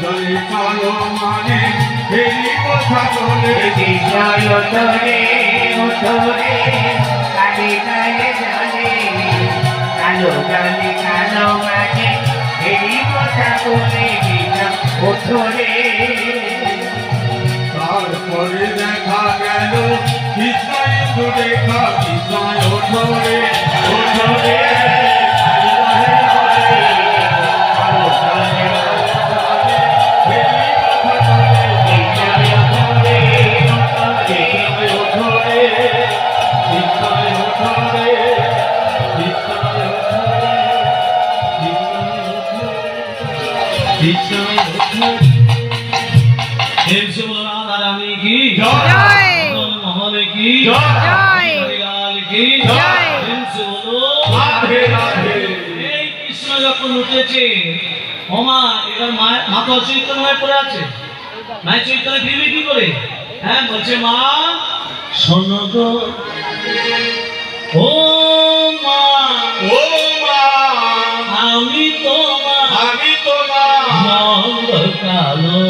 চলে কালো মানে এই কথা বলে বিষয় ওঠরে ওঠরে কালে কালে জলে কালো জলে কালো মানে এই কথা বলে বিষয় ওঠরে। তারপরে দেখা গেল কৃষ্ণায় দেখা কৃষ্ণায় ওঠরে ওঠরে উঠেছে ওমা এবার মাথা চৈতন্য হয়ে পড়ে আছে মায়ের চৈতন্য ফিরবে কি করে? হ্যাঁ বলছে মা শোনো গো ও মা ও মা আমি তোমার আমি তোমার মন্দ কালো